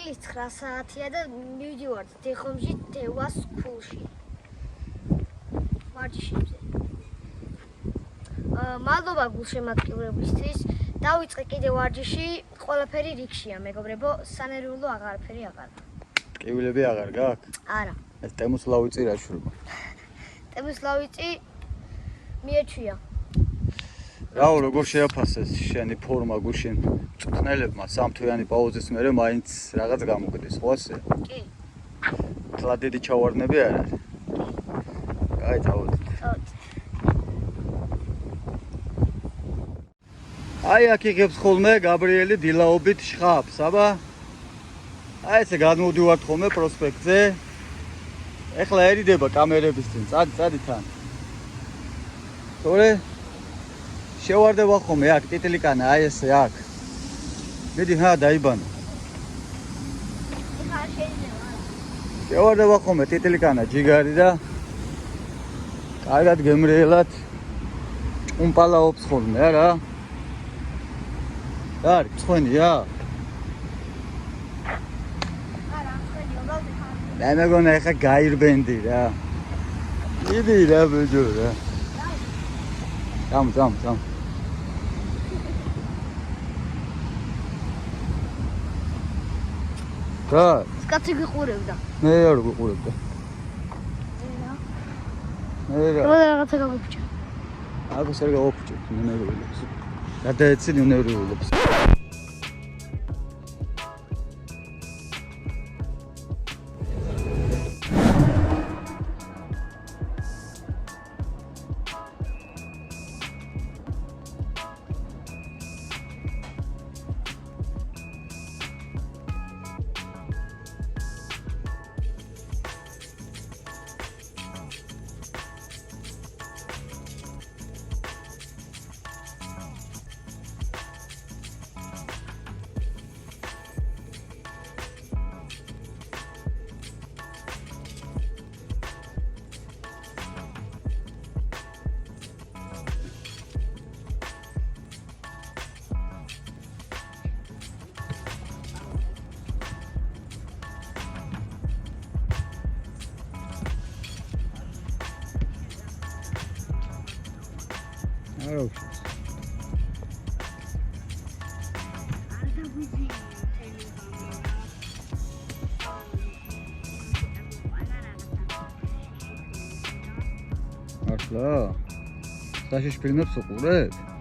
დილის 9 საათია და მივდივართ დეხომში დევას ქულში. ვარჯიშებზე. მადლობა გულშემატკივრებისთვის. დავიწყე კიდე ვარჯიში, ყველაფერი რიგშია, მეგობრებო, სანერვიულო აღარაფერი აღარ. ტკივილები აღარ გაქვს? არა. ეს ტემუს ლავიწი რა შურმა? ტემუს ლავიწი მიეჩვია. რაო, როგორ შეაფასეს შენი ფორმა გუშინ? მწვრთნელებმა სამთვიანი პაუზის მერე მაინც რაღაც გამოგდეს, ხო ასე? კი. თლა დიდი ჩავარდნები არ არის? კაი, წავედით. აი აქ იღებს ხოლმე გაბრიელი დილაობით შხაპს, აბა? აი ესე გადმოვდივართ ხოლმე პროსპექტზე. ეხლა ერიდება კამერების წინ, წადი თან. თორე შევარდება ხოლმე აქ ტიტლიკანა, აი ესე აქ. მიდი ხა დაიბანო. შევარდება ხოლმე ტიტლიკანა ჯიგარი და კარგად გემრიელად ჭუმპალაობს ხოლმე, არა? არ, მწვენია? არა, მწვენია, გავდიხარ. მე მეგონა ეხა გაირბენდი რა. მიდი რა ბეჯო რა. წამ. რა? კაცი გიყურებდა. მე არ გიყურებდა. მე რა? რაღაცა გაგუჩა. აკოს არ გავაფუჭებ ნევროლებს. გადაეცი ნევროლებს. არა ახლა საშიშ ფილმებს უყურებ?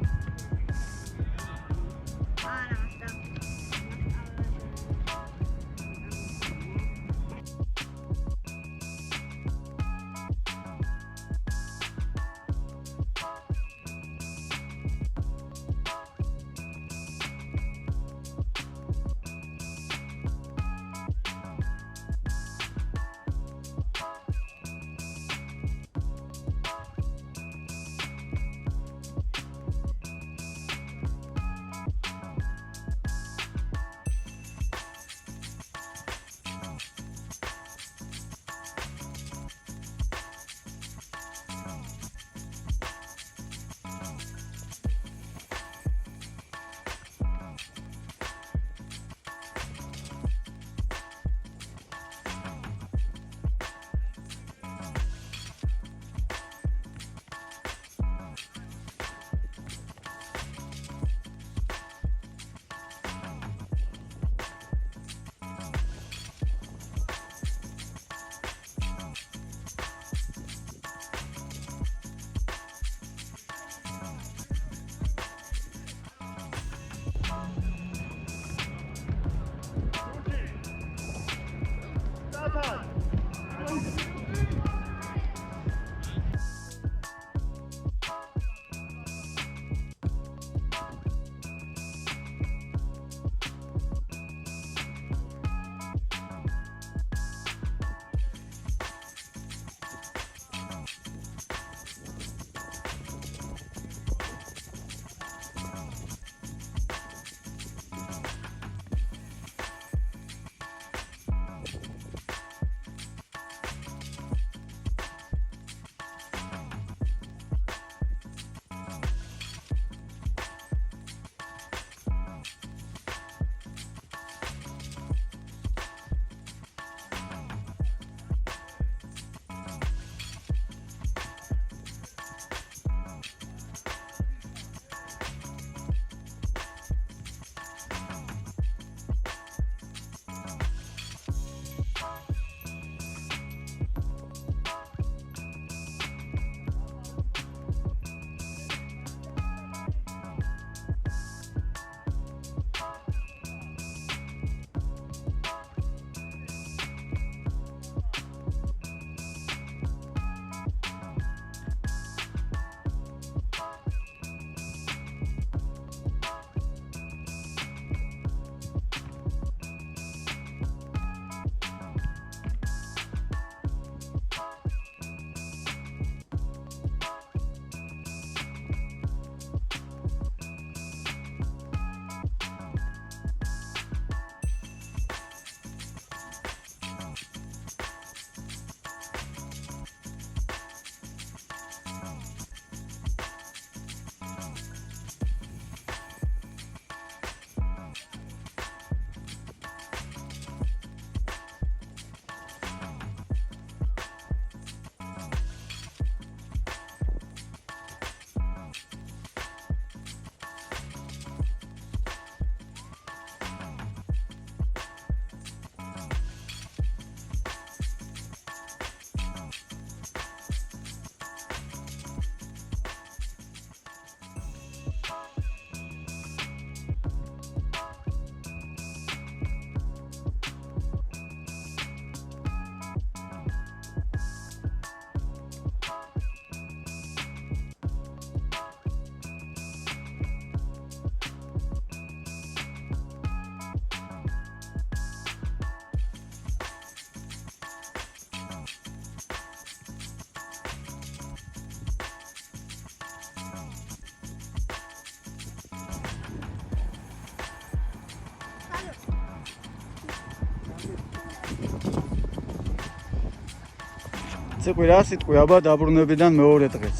ციყვი რა სიტყვი, აბა დაბრუნებიდან მეორე დღეს.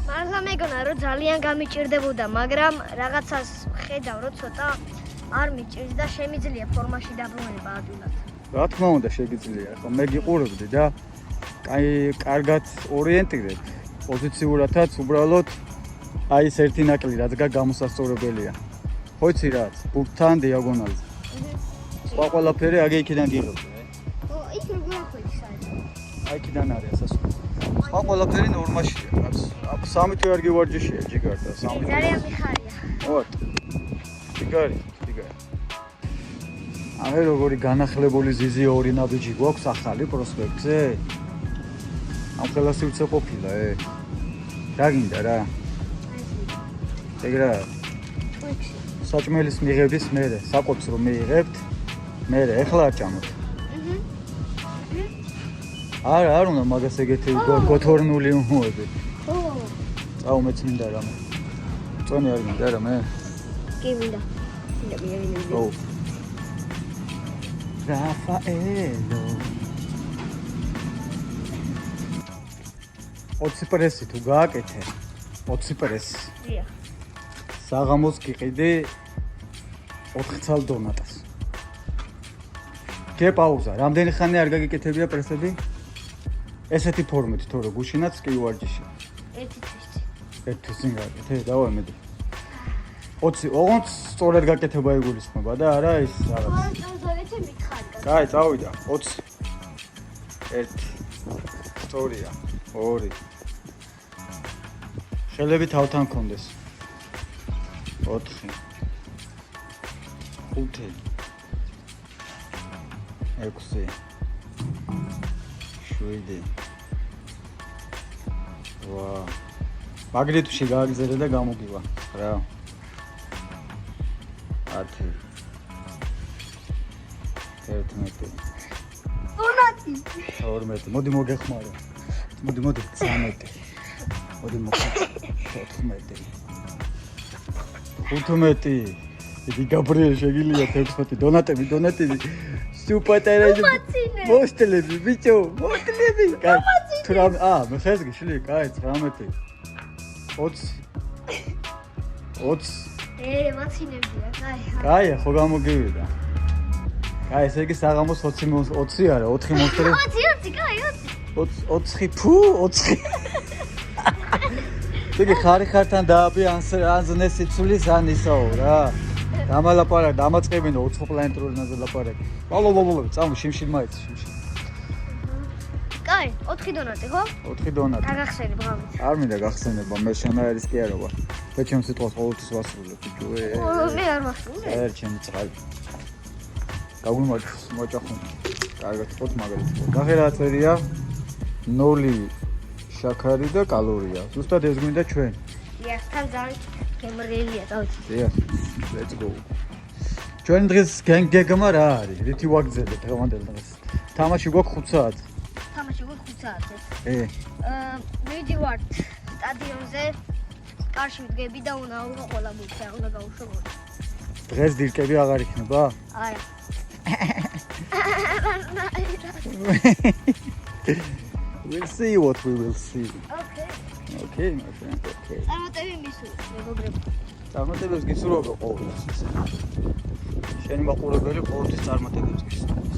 მართლა მეგონა რომ ძალიან გამიჭირდებოდა, მაგრამ რაღაცას ხედავ რომ ცოტა არ მიჭირს და შემიძლია ფორმაში დაბრუნება ადვილად. რა თქმა უნდა შეგიძლია, ხო მე გიყურებდი და კარგად ორიენტირებ. პოზიციურადაც უბრალოდ აი ეს ერთი ნაკლი რაც გამოსასწორებელია. ხო იცი რაც, ბურთთან დიაგონალზე. სხვა ყველაფერი აგი იქიდან გიღებდი. ო, იქ როგორ ახვედი საერთოდ? აი იქიდან არის ასასვლელი. სხვა ყველაფერი ნორმაშია, რაც 3 თვე არ გივარჯიშია ჯიგარ და 3 თვე. ძალიან მიხარია. ოთ. ჯიგარი. აი როგორი განახლებული ზიზი ორი ნაბიჯი გვაქვს ახალი პროსპექტზე. ამ ხელას უცე ყოფილა, რა გინდა რა? ეგრა. საჭმელის მიღების მერე, საყოფს რომ მიიღებთ, მერე ეხლა არ ჭამოთ. არ უნდა მაგას ეგეთი გოთორნული უმოები. ო, წაუ მეც მინდა რამე. წონი არ მინდა რამე. კი მინდა. მინდა. ო. Rafaelo. 20 პრესი თუ გააკეთე 20 პრესი. დიახ. საღამოს გიყიდი 4 ცალ დონატას. გე პაუზა. რამდენი ხანი არ გაგიკეთებია პრესები? ესეთი ფორმით თორე გუშინაც კი ვარჯიში. ერთი თვის. ერთი წინ გააკეთე, დავამედი. 20 ოღონდ სწორად გაკეთება იგულისხმება და არა ის რაღაც. დავზოგეთე მითხარი. კაი, წავიდა. 20. 1. სწორია. 2. ხელები თავთან კონდეს. 4. 5. 6. 7. ვა. მაგნიტუში გააგზავნე და გამოგივა. რა. 10. 11. დონატი. 12. მოდი მოგეხმარო. მოდი 13. მოდი 14. 15. იგი გაბრიელ შეგილია 16. დონატები. სუპერტერები. მოსტლები, ბიჭო, მოსტლები. კაი. თუ რა, მე ხეს გიშლი, კაი, 19. 20. 20. მაცინებია, კაი. კაი, ხო გამოგივიდა. კაი, ესე იგი საღამოს 20 არა, 4 მოსტრი. 20, კაი, 20. 20 ფუ 20. იგი ხართან დააბი ანზნეს იცulis ან ისაო რა. დამალაპარაკ, დამაწყებინო 20 პლანეტურაზე ლაპარაკი. ბალო, წამო შიმშილ მაიც, შიმშილ. კაი, 4 დონატი, ხო? 4 დონატი. გაგახსენებ ღამით. არ მინდა გახსენება, მე შენაერის კი არა ვარ. და ჩემს სიტყვას ყოველთვის ვასრულებ, ბიჭო. მე არ ვასრულებ. არ ჩემი წყალი. გაგვიმარჯოს, მოჭახუნ. კარგად, ხოთ მაგალითად. გახერა წერია 0 შაქარი და კალორია. ზუსტად ეს გვინდა ჩვენ. დიახ, თან ძალიან გემრიელია, დავიცი. დიახ, let's go. ჩვენ დღეს გეგმა რა არის? რითი ვაგრძელეთ დღევანდელ დღეს? თამაში გვაქვს 5 საათი. თამაში გვაქვს 5 საათი. მივიდივართ სტადიონზე. კარში ვდგები და უნდა აუღო ყველა ბურთი, უნდა გავუშვებოდი. დღეს დილკები აღარ იქნება? არა. We'll see what we will see. Okay. Okay, my friend. Okay. წარმატები მისურვ, მეგობრებო. წარმატებებს გისურვებო ყოველთვის. შენი მაყურებელი ყოველთვის წარმატებებს გისურვებს.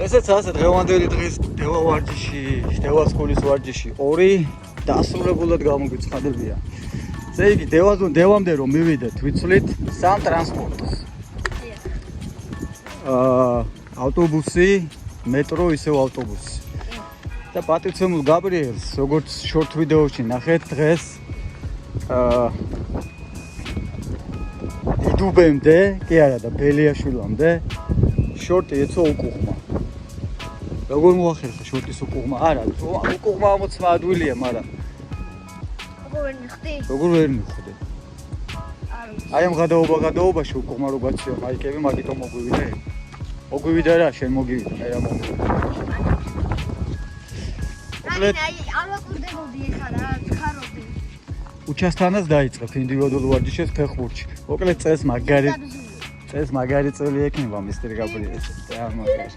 ესეც ასე დღევანდელი დღის დევა ვარჯიში, დევა სკოლის ვარჯიში 2 დასრულებულად გამოგვიცხადებია. ესე იგი დევამდე რომ მივიდეთ, ვიცვლით 3 ტრანსპორტს. ავტობუსი, მეტრო, ისევ ავტობუსი. და პატივცემულ გაბრიელს, როგორც short ვიდეოში ნახეთ დღეს იდუბემდე, კი არა და ბელიაშვილამდე short ეცო უკუღმა. როგორ მოახერხა short-ის უკუღმა? არა, უკუღმა ამოცმა ადვილია, მაგრამ როგორ ვერ მიხდი? როგორ ვერ მიხვდე? აი ამ გადაობაში უკუღმა რო გაცია მაიკები, მაგითო მოგვივიდა. მოგვივიდა რა, შენ მოგივიდა, მე რა მოგივიდა. აი, არ ვაკურდებოდი ეხლა რა, ხარობდი. უჩასთანაც დაიწყებ ინდივიდუალურ ვარჯიშებს ფეხბურთში. მოკლედ წეს მაგარი წელი ექნება მისტერ გაბრიელს. რა მაგარი.